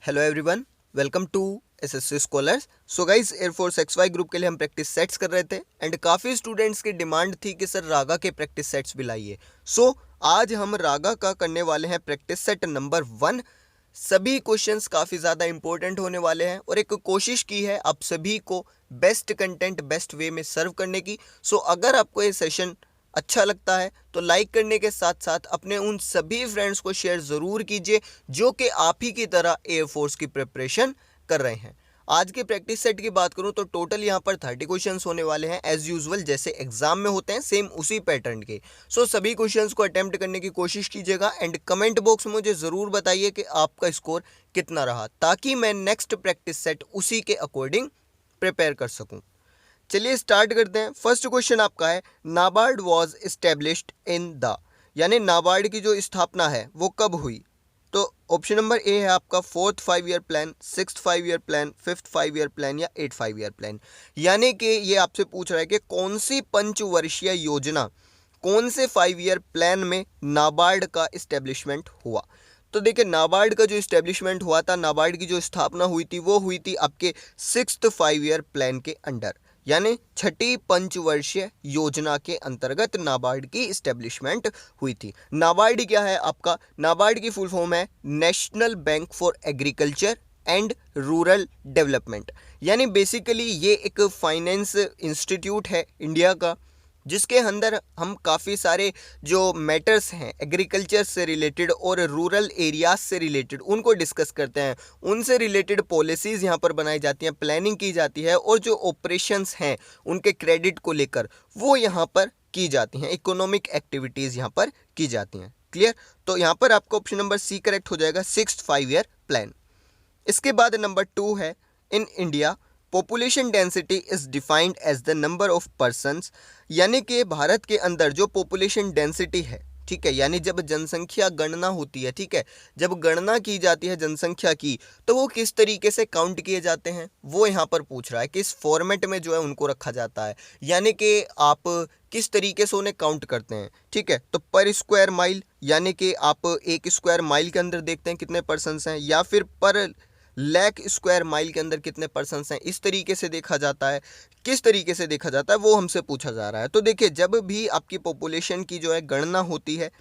Hello everyone, welcome to SSC scholars. So guys, air force XY group के लिए हम practice sets कर रहे थे एंड काफ़ी स्टूडेंट्स की डिमांड थी कि सर रागा के प्रैक्टिस सेट्स भी लाइए। सो आज हम रागा का करने वाले हैं प्रैक्टिस सेट नंबर 1। सभी क्वेश्चंस काफ़ी ज़्यादा इंपॉर्टेंट होने वाले हैं और एक कोशिश की है आप सभी को बेस्ट कंटेंट बेस्ट वे में सर्व करने की। सो अगर आपको ये सेशन अच्छा लगता है तो लाइक करने के साथ साथ अपने उन सभी फ्रेंड्स को शेयर ज़रूर कीजिए जो कि आप ही की तरह एयरफोर्स की प्रिपरेशन कर रहे हैं। आज के प्रैक्टिस सेट की बात करूं तो टोटल यहां पर 30 क्वेश्चंस होने वाले हैं, एज यूजुअल जैसे एग्जाम में होते हैं सेम उसी पैटर्न के। सो सभी क्वेश्चंस को अटेम्प्ट करने की कोशिश कीजिएगा एंड कमेंट बॉक्स में मुझे ज़रूर बताइए कि आपका स्कोर कितना रहा, ताकि मैं नेक्स्ट प्रैक्टिस सेट उसी के अकॉर्डिंग प्रिपेयर कर सकूँ। चलिए स्टार्ट करते हैं। फर्स्ट क्वेश्चन आपका है, NABARD was established in the, यानी नाबार्ड की जो स्थापना है वो कब हुई। तो ऑप्शन नंबर ए है आपका 4th 5 year plan, 6th 5 year plan, 5th 5 year plan या 8th 5 ईयर प्लान। यानी कि ये आपसे पूछ रहा है कि कौन सी पंचवर्षीय योजना, कौन से 5 ईयर प्लान में नाबार्ड का इस्टेब्लिशमेंट हुआ। तो देखिए, नाबार्ड का जो इस्टेब्लिशमेंट हुआ था, नाबार्ड की जो स्थापना हुई थी वो हुई थी आपके 6th 5 ईयर प्लान के अंडर, यानी छठी पंचवर्षीय योजना के अंतर्गत नाबार्ड की इस्टेब्लिशमेंट हुई थी। नाबार्ड क्या है आपका, नाबार्ड की फुल फॉर्म है national bank for agriculture and rural development. यानी बेसिकली ये एक फाइनेंस इंस्टीट्यूट है इंडिया का, जिसके अंदर हम काफ़ी सारे जो मैटर्स हैं एग्रीकल्चर से रिलेटेड और रूरल एरियाज से रिलेटेड उनको डिस्कस करते हैं। उनसे रिलेटेड पॉलिसीज़ यहाँ पर बनाई जाती हैं, प्लानिंग की जाती है और जो ऑपरेशंस हैं उनके क्रेडिट को लेकर वो यहाँ पर की जाती हैं, इकोनॉमिक एक्टिविटीज़ यहाँ पर की जाती हैं। क्लियर? तो यहाँ पर आपका ऑप्शन नंबर सी करेक्ट हो जाएगा, 6th 5 ईयर प्लान। इसके बाद नंबर 2 है, in India population density is defined as the number of persons. यानी कि भारत के अंदर जो पॉपुलेशन डेंसिटी है, ठीक है, यानी जब जनसंख्या गणना होती है, ठीक है, जब गणना की जाती है जनसंख्या की, तो वो किस तरीके से काउंट किए जाते हैं वो यहाँ पर पूछ रहा है, किस फॉर्मेट में जो है उनको रखा जाता है, यानी कि आप किस तरीके से उन्हें काउंट करते हैं। ठीक है, तो पर स्क्वायर माइल, यानी कि आप एक स्क्वायर माइल के अंदर देखते हैं कितने पर्सन्स हैं, या फिर पर लाख स्क्वायर माइल के अंदर कितने पर्सन्स हैं, इस तरीके से देखा जाता है। किस तरीके से देखा जाता है वो हमसे पूछा जा रहा है। तो देखिए, जब भी आपकी पॉपुलेशन की जो है गणना होती है,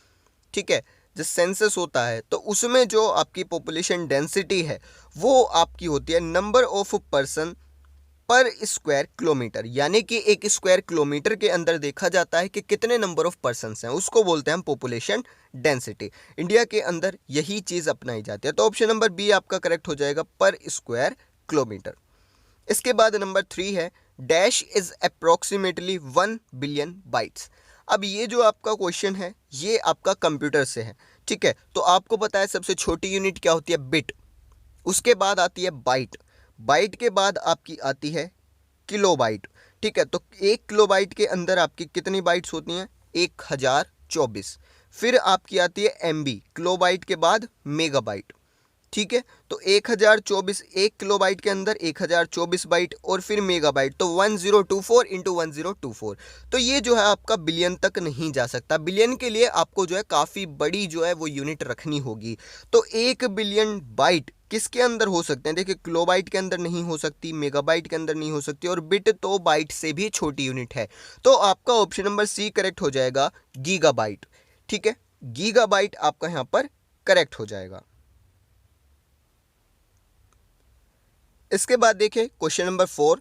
ठीक है, जो सेंसस होता है, तो उसमें जो आपकी पॉपुलेशन डेंसिटी है वो आपकी होती है नंबर ऑफ पर्सन पर स्क्वायर किलोमीटर। यानी कि एक स्क्वायर किलोमीटर के अंदर देखा जाता है कि कितने नंबर ऑफ पर्सन्स हैं, उसको बोलते हैं हम पॉपुलेशन डेंसिटी। इंडिया के अंदर यही चीज़ अपनाई जाती है। तो ऑप्शन नंबर बी आपका करेक्ट हो जाएगा, पर स्क्वायर किलोमीटर। इसके बाद नंबर 3 है, dash is approximately 1 billion bytes. अब ये जो आपका क्वेश्चन है ये आपका कंप्यूटर से है, ठीक है। तो आपको पता है सबसे छोटी यूनिट क्या होती है, बिट। उसके बाद आती है बाइट, बाइट के बाद आपकी आती है किलोबाइट, ठीक है। तो 1 किलोबाइट के अंदर आपकी कितनी बाइट्स होती हैं, 1024। फिर आपकी आती है MB, किलोबाइट के बाद मेगाबाइट, ठीक है। तो 1024, 1 किलोबाइट के अंदर 1024 बाइट और फिर मेगाबाइट, तो 1024 इंटू 1024। तो ये जो है आपका बिलियन तक नहीं जा सकता। बिलियन के लिए आपको जो है काफ़ी बड़ी जो है वो यूनिट रखनी होगी। तो 1 बिलियन बाइट किसके अंदर हो सकते हैं, देखिए, किलोबाइट के अंदर नहीं हो सकती, मेगाबाइट के अंदर नहीं हो सकती, और बिट तो बाइट से भी छोटी यूनिट है। तो आपका ऑप्शन नंबर सी करेक्ट हो जाएगा, गीगाबाइट। ठीक है, गीगाबाइट आपका यहाँ पर करेक्ट हो जाएगा। इसके बाद देखिए question number 4,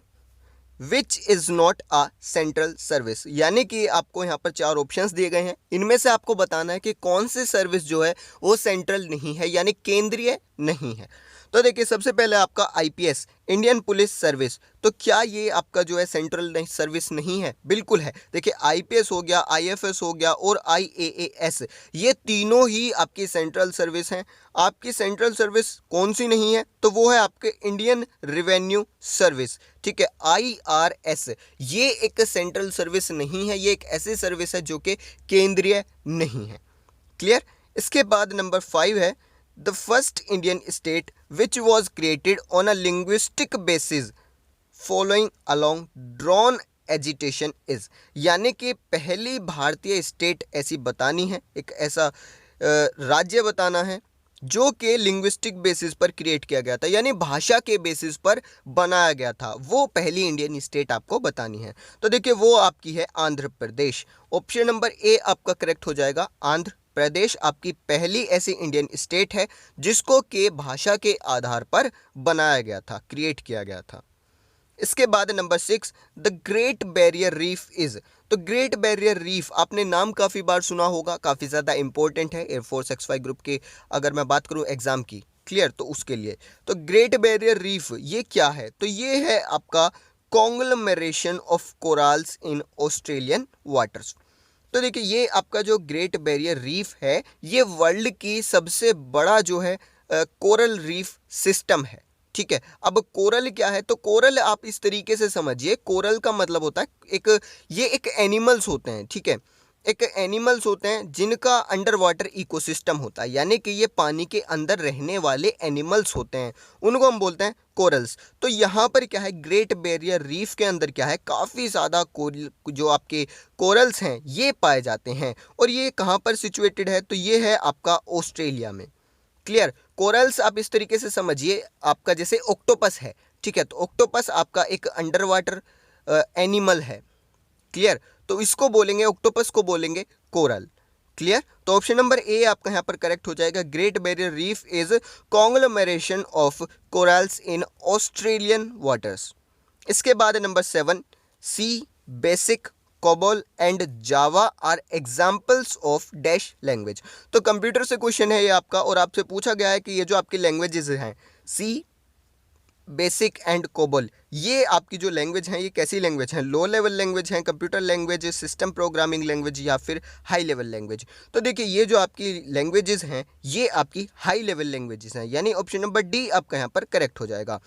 which is not a central service. यानी कि आपको यहाँ पर 4 ऑप्शंस दिए गए हैं, इनमें से आपको बताना है कि कौन सी सर्विस जो है वो सेंट्रल नहीं है, यानी केंद्रीय नहीं है। तो देखिए, सबसे पहले आपका IPS, इंडियन पुलिस सर्विस। तो क्या ये आपका जो है सेंट्रल नहीं सर्विस नहीं है? बिल्कुल है। देखिए, IPS हो गया, IFS हो गया और IAAS, ये तीनों ही आपकी सेंट्रल सर्विस हैं। आपकी सेंट्रल सर्विस कौन सी नहीं है, तो वो है आपके इंडियन रेवेन्यू सर्विस, ठीक है, IRS। ये एक सेंट्रल सर्विस नहीं है, ये एक ऐसी सर्विस है जो कि केंद्रीय नहीं है। क्लियर? इसके बाद नंबर 5 है, the first Indian state which was created on a linguistic basis following along drawn agitation is. यानी कि पहली भारतीय स्टेट ऐसी बतानी है, एक ऐसा राज्य बताना है जो कि लिंग्विस्टिक बेसिस पर क्रिएट किया गया था, यानी भाषा के बेसिस पर बनाया गया था। वो पहली इंडियन स्टेट आपको बतानी है। तो देखिए वो आपकी है Andhra Pradesh. Option number A आपका करेक्ट हो जाएगा। आंध्र प्रदेश आपकी पहली ऐसी इंडियन स्टेट है जिसको के भाषा के आधार पर बनाया गया था, क्रिएट किया गया था। इसके बाद number 6, the great Barrier Reef is. तो ग्रेट बैरियर रीफ आपने नाम काफ़ी बार सुना होगा, काफ़ी ज़्यादा इंपॉर्टेंट है एयरफोर्स XY ग्रुप के, अगर मैं बात करूं एग्जाम की, क्लियर, तो उसके लिए। तो ग्रेट बैरियर रीफ ये क्या है? तो ये है आपका कॉन्ग्लोमरेशन of corals in Australian waters. तो देखिए ये आपका जो ग्रेट बैरियर रीफ है ये वर्ल्ड की सबसे बड़ा जो है कोरल रीफ सिस्टम है। ठीक है, अब कोरल क्या है? तो कोरल आप इस तरीके से समझिए, कोरल का मतलब होता है ये एक एनिमल्स होते हैं। ठीक है, एक एनिमल्स होते हैं जिनका अंडर वाटर इकोसिस्टम होता है, यानी कि ये पानी के अंदर रहने वाले एनिमल्स होते हैं, उनको हम बोलते हैं कोरल्स। तो यहाँ पर क्या है, ग्रेट बैरियर रीफ के अंदर क्या है, काफ़ी ज़्यादा जो आपके कोरल्स हैं ये पाए जाते हैं। और ये कहाँ पर सिचुएटेड है? तो ये है आपका ऑस्ट्रेलिया में। क्लियर, कोरल्स आप इस तरीके से समझिए, आपका जैसे ऑक्टोपस है। ठीक है, तो ऑक्टोपस आपका एक अंडर वाटर एनिमल है। क्लियर, तो इसको बोलेंगे, ऑक्टोपस को बोलेंगे कोरल। क्लियर, तो ऑप्शन नंबर ए आपका यहाँ पर करेक्ट हो जाएगा। Great Barrier Reef is conglomeration of corals in Australian waters. इसके बाद number 7, C, BASIC, COBOL and Java are examples of dash language. तो कंप्यूटर से क्वेश्चन है ये आपका, और आपसे पूछा गया है कि ये जो आपकी लैंग्वेजेस हैं सी, बेसिक एंड कोबोल, ये आपकी जो लैंग्वेज हैं ये कैसी लैंग्वेज हैं? लो लेवल लैंग्वेज हैं, computer language, system programming language, या फिर हाई लेवल लैंग्वेज? तो देखिए ये जो आपकी लैंग्वेजेस हैं ये आपकी हाई लेवल लैंग्वेजेस हैं, यानी ऑप्शन नंबर डी आपका यहाँ पर करेक्ट हो जाएगा।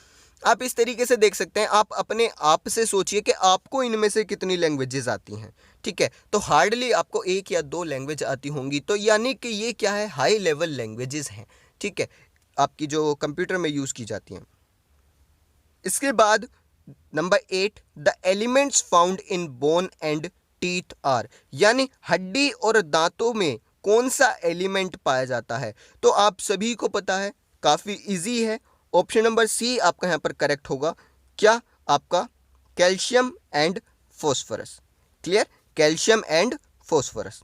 आप इस तरीके से देख सकते हैं, आप अपने आप से सोचिए कि आपको इनमें से कितनी लैंग्वेजेस आती हैं। ठीक है, तो हार्डली आपको एक या दो लैंग्वेज आती होंगी, तो यानी कि ये क्या है, हाई लेवल लैंग्वेजेस हैं। ठीक है, आपकी जो कंप्यूटर में यूज़ की जाती हैं। इसके बाद number 8, the elements found in bone and teeth are, यानी हड्डी और दांतों में कौन सा एलिमेंट पाया जाता है? तो आप सभी को पता है, काफ़ी इजी है। ऑप्शन नंबर सी आपका यहाँ पर करेक्ट होगा। क्या? आपका calcium and phosphorus. Clear, calcium and phosphorus.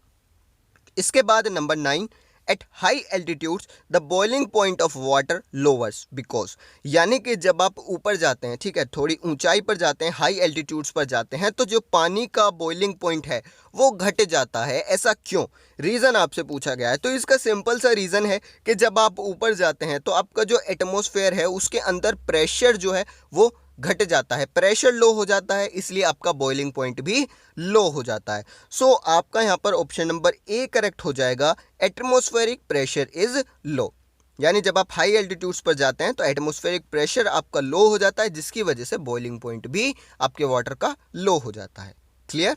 इसके बाद number 9, at high altitudes the boiling point of water lowers because, यानी कि जब आप ऊपर जाते हैं, ठीक है, थोड़ी ऊंचाई पर जाते हैं, हाई एल्टीट्यूड्स पर जाते हैं, तो जो पानी का बॉइलिंग पॉइंट है वो घट जाता है। ऐसा क्यों? रीज़न आपसे पूछा गया है। तो इसका सिंपल सा रीज़न है कि जब आप ऊपर जाते हैं तो आपका जो एटमॉस्फेयर है उसके अंदर प्रेशर जो है वो घट जाता है, प्रेशर लो हो जाता है, इसलिए आपका बॉइलिंग पॉइंट भी लो हो जाता है। सो आपका यहाँ पर ऑप्शन नंबर ए करेक्ट हो जाएगा, एटमॉस्फेरिक प्रेशर इज लो। यानी जब आप हाई एल्टीट्यूड्स पर जाते हैं तो एटमॉस्फेरिक प्रेशर आपका लो हो जाता है, जिसकी वजह से बॉइलिंग पॉइंट भी आपके वाटर का लो हो जाता है। क्लियर,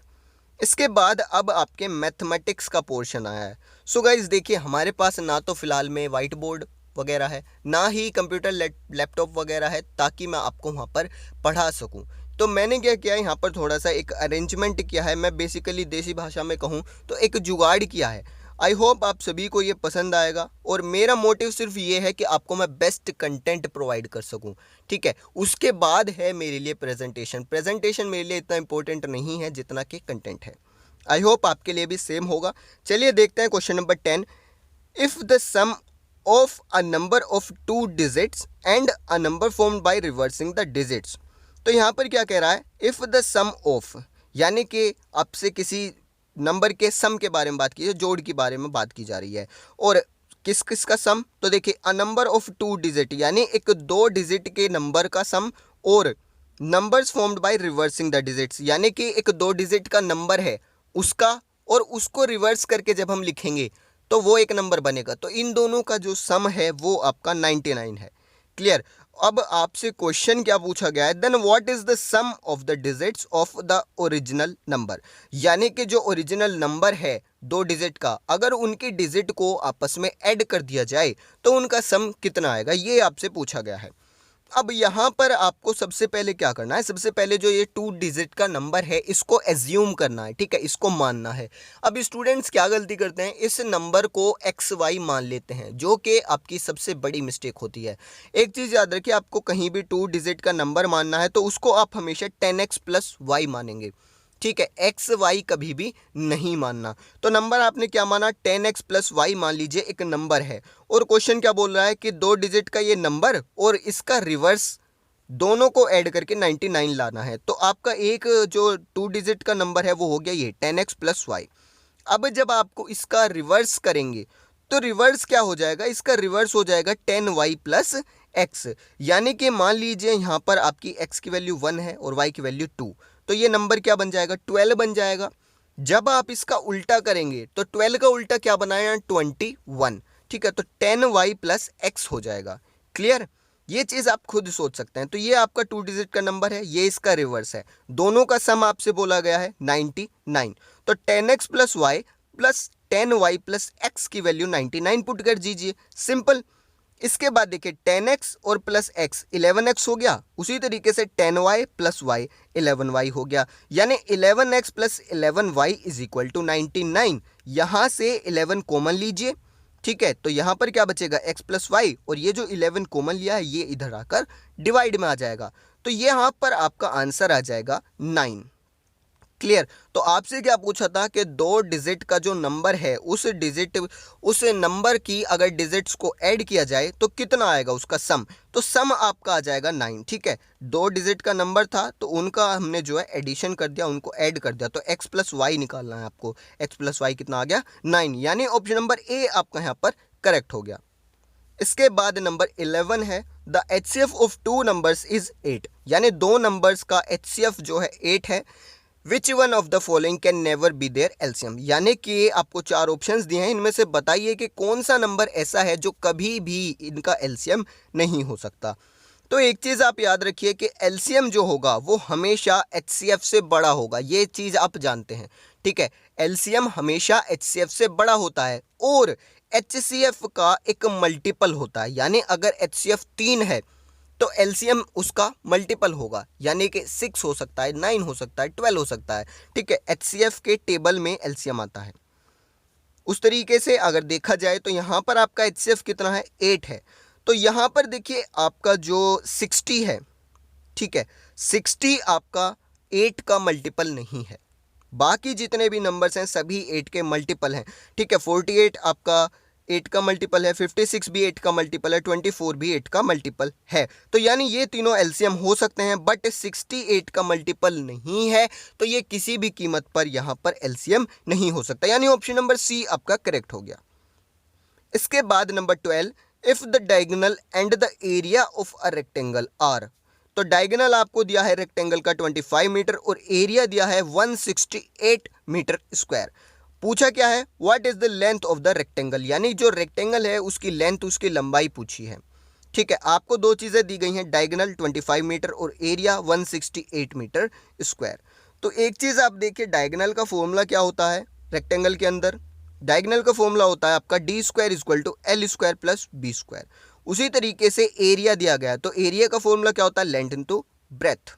इसके बाद अब आपके मैथमेटिक्स का पोर्शन आया है। सो गाइज देखिए, हमारे पास ना तो फिलहाल में वाइट बोर्ड वगैरह है, ना ही कंप्यूटर लैपटॉप वगैरह है ताकि मैं आपको वहाँ पर पढ़ा सकूँ। तो मैंने क्या किया, यहाँ पर थोड़ा सा एक अरेंजमेंट किया है, मैं बेसिकली देसी भाषा में कहूँ तो एक जुगाड़ किया है। आई होप आप सभी को ये पसंद आएगा, और मेरा मोटिव सिर्फ ये है कि आपको मैं बेस्ट कंटेंट प्रोवाइड कर सकूं। ठीक है, उसके बाद है मेरे लिए प्रेजेंटेशन मेरे लिए इतना इंपॉर्टेंट नहीं है जितना कि कंटेंट है। आई होप आपके लिए भी सेम होगा। चलिए देखते हैं question number 10, if the sum of a number of 2 digits and a number formed by reversing the digits. तो यहाँ पर क्या कह रहा है, इफ़ द सम ऑफ, यानी कि आपसे किसी नंबर के सम के बारे में बात की है, जोड़ के बारे में बात की जा रही है, और किस किस का सम? तो देखिए, अ नंबर ऑफ 2 डिजिट, यानी एक 2 डिजिट के नंबर का सम, और numbers formed by reversing the digits, यानी कि एक 2 डिजिट का नंबर है उसका, और उसको रिवर्स करके जब हम लिखेंगे तो वो एक नंबर बनेगा। तो इन दोनों का जो सम है वो आपका 99 है। क्लियर, अब आपसे क्वेश्चन क्या पूछा गया है, then what is the sum of the digits of the original number, यानी कि जो ओरिजिनल नंबर है 2 डिजिट का, अगर उनकी डिजिट को आपस में ऐड कर दिया जाए तो उनका सम कितना आएगा, ये आपसे पूछा गया है। अब यहाँ पर आपको सबसे पहले क्या करना है, सबसे पहले जो ये 2 डिजिट का नंबर है इसको एज्यूम करना है, ठीक है, इसको मानना है। अब स्टूडेंट्स क्या गलती करते हैं, इस नंबर को XY मान लेते हैं, जो कि आपकी सबसे बड़ी मिस्टेक होती है। एक चीज़ याद रखिए, आपको कहीं भी 2 डिजिट का नंबर मानना है तो उसको आप हमेशा 10x + y मानेंगे, ठीक है, XY कभी भी नहीं मानना। तो नंबर आपने क्या माना, 10x + y मान लीजिए एक नंबर है, और क्वेश्चन क्या बोल रहा है कि 2 डिजिट का ये नंबर और इसका रिवर्स दोनों को ऐड करके 99 लाना है। तो आपका एक जो 2 डिजिट का नंबर है वो हो गया ये 10x + y। अब जब आपको इसका रिवर्स करेंगे तो रिवर्स क्या हो जाएगा, इसका रिवर्स हो जाएगा 10y + x, यानी कि मान लीजिए यहाँ पर आपकी x की वैल्यू 1 है और y की वैल्यू 2, तो ये नंबर क्या बन जाएगा, 12 बन जाएगा। जब आप इसका उल्टा करेंगे तो 12 का उल्टा क्या बनाया, 21, ठीक है, तो 10y + x हो जाएगा। क्लियर, ये चीज़ आप खुद सोच सकते हैं। तो ये आपका 2 डिजिट का नंबर है, ये इसका रिवर्स है, दोनों का सम आपसे बोला गया है 99। तो 10x + y + 10y + x की वैल्यू 99 पुट कर दीजिए, सिंपल। इसके बाद देखिए 10x और प्लस x 11x हो गया, उसी तरीके से 10y + y 11y हो गया, यानी 11x + 11y = 99। यहाँ से 11 कॉमन लीजिए, ठीक है, तो यहाँ पर क्या बचेगा, x + y, और ये जो 11 कॉमन लिया है ये इधर आकर डिवाइड में आ जाएगा, तो यहाँ पर आपका आंसर आ जाएगा 9। क्लियर, तो आपसे क्या पूछा था कि 2 डिजिट का जो नंबर है उस नंबर की अगर डिजिट्स को ऐड किया जाए तो कितना आएगा उसका सम, तो सम आपका आ जाएगा 9, ठीक है। 2 डिजिट का नंबर था तो उनका हमने जो है एडिशन कर दिया, उनको ऐड कर दिया, तो x + y निकालना है आपको, x + y कितना आ गया, 9, यानी ऑप्शन नंबर ए आपका यहाँ पर करेक्ट हो गया। इसके बाद नंबर 11 है, the HCF of 2 numbers is 8, यानी 2 नंबर्स का HCF जो है 8 है। Which one of the following can never be their LCM, यानी कि आपको 4 ऑप्शंस दिए हैं, इनमें से बताइए कि कौन सा नंबर ऐसा है जो कभी भी इनका एलसीएम नहीं हो सकता। तो एक चीज़ आप याद रखिए कि एलसीएम जो होगा वो हमेशा एचसीएफ से बड़ा होगा, ये चीज़ आप जानते हैं, ठीक है, एलसीएम हमेशा एचसीएफ से बड़ा होता है, और एचसीएफ का एक मल्टीपल होता है, यानी अगर एचसीएफ 3 है तो एलसीएम उसका मल्टीपल होगा, यानी कि 6 हो सकता है, 9 हो सकता है, 12 हो सकता है, ठीक है, एचसीएफ के टेबल में एलसीएम आता है। उस तरीके से अगर देखा जाए तो यहाँ पर आपका एचसीएफ कितना है, 8 है, तो यहाँ पर देखिए आपका जो 60 है, ठीक है, 60 आपका 8 का मल्टीपल नहीं है, बाकी जितने भी नंबर्स हैं सभी 8 के मल्टीपल हैं, ठीक है, 48 आपका 8 का मल्टीपल है, 56 भी 8 का मल्टीपल है, 24 भी 8 का मल्टीपल है, तो यानी ये तीनों एलसीएम हो सकते हैं, बट 68 का मल्टीपल नहीं है, तो ये किसी भी कीमत पर यहाँ पर एलसीएम नहीं हो सकता, यानी ऑप्शन नंबर सी आपका करेक्ट हो गया। इसके बाद number 12, if the diagonal and the area of a rectangle are, तो डायगोनल आपको दिया है रेक्टेंगल का 25 मीटर और एरिया दिया है 168 मीटर स्क्वायर। पूछा क्या है, what is the length of the rectangle, यानी जो रेक्टेंगल है उसकी लेंथ, उसकी लंबाई पूछी है, ठीक है। आपको दो चीज़ें दी गई हैं, डायगोनल 25 मीटर और एरिया 168 मीटर स्क्वायर। तो एक चीज़ आप देखिए, डायगोनल का फॉर्मूला क्या होता है रेक्टेंगल के अंदर, डायगोनल का फॉर्मूला होता है आपका d² = l² + b²। उसी तरीके से एरिया दिया गया, तो एरिया का फॉर्मूला क्या होता है, लेंथ इनटू ब्रेथ।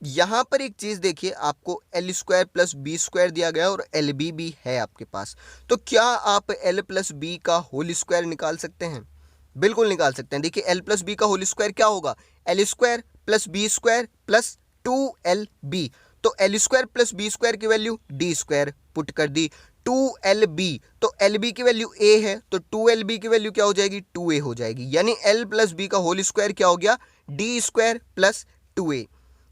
यहाँ पर एक चीज़ देखिए, आपको l² + b² दिया गया और lb भी है आपके पास, तो क्या आप l + b का होल स्क्वायर निकाल सकते हैं, बिल्कुल निकाल सकते हैं। देखिए l + b का होल स्क्वायर क्या होगा, l² + b² + 2lb, तो l² + b² की वैल्यू d² पुट कर दी, 2lb, तो lb की वैल्यू a है, तो 2lb की वैल्यू क्या हो जाएगी, 2a हो जाएगी, यानी l + b का होल स्क्वायर क्या हो गया, d² + 2a।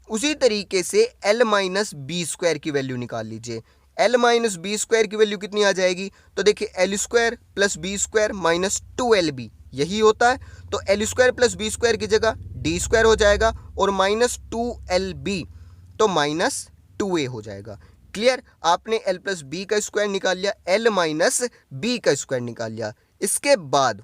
उसी तरीके से l - b² की वैल्यू निकाल लीजिए, l - b² की वैल्यू कितनी आ जाएगी, तो देखिए l² + b² - 2lb यही होता है, तो l² + b² की जगह d² हो जाएगा और -2lb, तो -2a हो जाएगा। क्लियर, आपने l + b का स्क्वायर निकाल लिया, l - b का स्क्वायर निकाल लिया। इसके बाद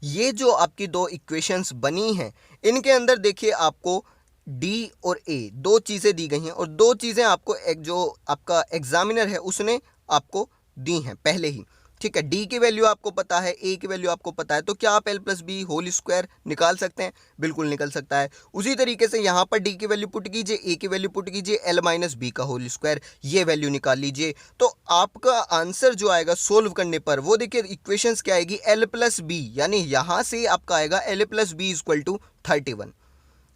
ये जो आपकी दो इक्वेशंस बनी हैं, इनके अंदर देखिए आपको D और A दो चीज़ें दी गई हैं, और दो चीज़ें आपको एक जो आपका एग्जामिनर है उसने आपको दी हैं पहले ही। ठीक है, डी की वैल्यू आपको पता है, ए की वैल्यू आपको पता है, तो क्या आप L plus B whole square निकाल सकते हैं? बिल्कुल निकल सकता है। उसी तरीके से यहाँ पर डी की वैल्यू पुट कीजिए, ए की वैल्यू पुट कीजिए, एल माइनस बी का होल स्क्वायर, ये वैल्यू निकाल लीजिए। तो आपका आंसर जो आएगा सोल्व करने पर, वो देखिए इक्वेशंस क्या आएगी, एल प्लस बी, यानी यहाँ से आपका आएगा L plus B equal to 31,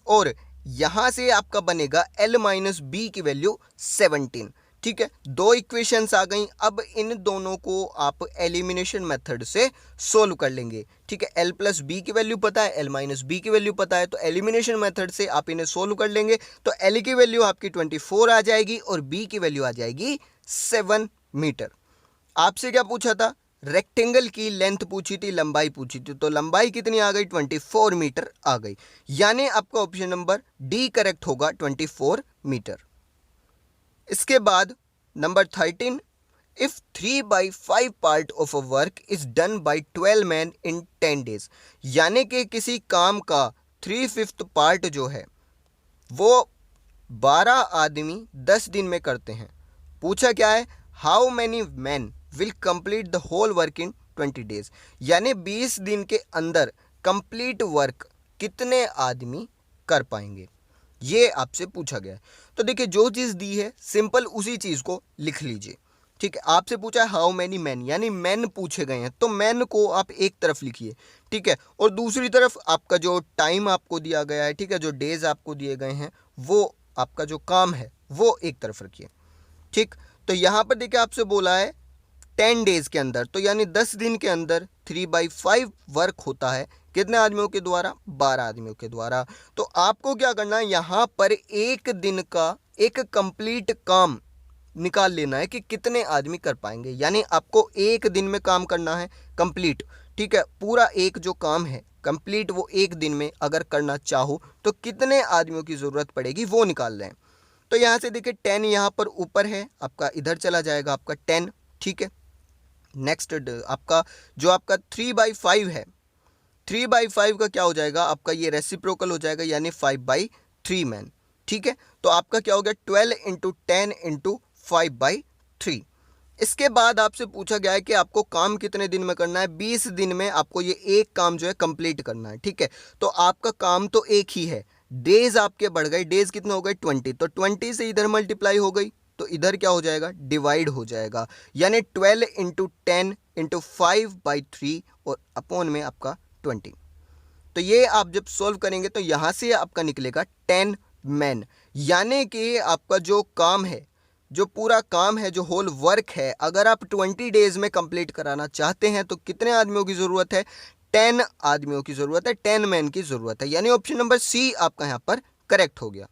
और यहाँ से आपका बनेगा एल माइनस बी की वैल्यू 17। ठीक है, दो इक्वेशंस आ गई। अब इन दोनों को आप एलिमिनेशन मेथड से सोल्व कर लेंगे। ठीक है, एल प्लस बी की वैल्यू पता है, एल माइनस बी की वैल्यू पता है, तो एलिमिनेशन मेथड से आप इन्हें सोल्व कर लेंगे। तो एल की वैल्यू आपकी 24 आ जाएगी और बी की वैल्यू आ जाएगी 7 मीटर। आपसे क्या पूछा था? रेक्टेंगल की लेंथ पूछी थी, लंबाई पूछी थी, तो लंबाई कितनी आ गई? 24 मीटर आ गई, यानी आपका ऑप्शन नंबर डी करेक्ट होगा, 24 मीटर। इसके बाद number 13, if 3/5 part of a work is done by 12 man in 10 days, यानी कि किसी काम का 3/5 पार्ट जो है वो 12 आदमी 10 दिन में करते हैं। पूछा क्या है? How many man will complete the whole work in 20 days, यानी 20 दिन के अंदर कंप्लीट वर्क कितने आदमी कर पाएंगे, ये आपसे पूछा गया है। तो देखिए जो चीज़ दी है सिंपल उसी चीज़ को लिख लीजिए। ठीक है, आपसे पूछा है हाउ मैनी मैन, यानी मैन पूछे गए हैं, तो मैन को आप एक तरफ लिखिए। ठीक है, और दूसरी तरफ आपका जो टाइम आपको दिया गया है, ठीक है, जो डेज आपको दिए गए हैं, वो आपका जो काम है वो एक तरफ रखिए। ठीक, तो यहाँ पर देखिए आपसे बोला है 10 डेज के अंदर, तो यानी 10 दिन के अंदर 3/5 वर्क होता है कितने आदमियों के द्वारा? 12 आदमियों के द्वारा। तो आपको क्या करना है, यहाँ पर एक दिन का एक कंप्लीट काम निकाल लेना है कि कितने आदमी कर पाएंगे, यानी आपको एक दिन में काम करना है कंप्लीट। ठीक है, पूरा एक जो काम है कंप्लीट वो एक दिन में अगर करना चाहो तो कितने आदमियों की ज़रूरत पड़ेगी वो निकाल लें। तो यहाँ से देखिए 10 यहाँ पर ऊपर है आपका, इधर चला जाएगा आपका 10। ठीक है, नेक्स्ट आपका जो आपका 3/5 है, 3/5 का क्या हो जाएगा आपका, ये रेसिप्रोकल हो जाएगा, यानी 5/3 मैन। ठीक है, तो आपका क्या हो गया 12 इंटू 10 इंटू 5/3। इसके बाद आपसे पूछा गया है कि आपको काम कितने दिन में करना है? 20 दिन में आपको ये एक काम जो है कंप्लीट करना है। ठीक है, तो आपका काम तो एक ही है, डेज आपके बढ़ गए, डेज कितने हो गए 20, तो 20 से इधर मल्टीप्लाई हो गई, तो इधर क्या हो जाएगा? डिवाइड हो जाएगा, यानी 12 इंटू 10 इंटू 5/3 और अपॉन में आपका 20। तो ये आप जब सॉल्व करेंगे तो यहाँ से आपका निकलेगा 10 मैन, यानी कि आपका जो काम है, जो पूरा काम है, जो होल वर्क है, अगर आप 20 डेज में कंप्लीट कराना चाहते हैं तो कितने आदमियों की ज़रूरत है? 10 आदमियों की ज़रूरत है, 10 मैन की ज़रूरत है, यानी ऑप्शन नंबर सी आपका यहाँ पर करेक्ट हो गया।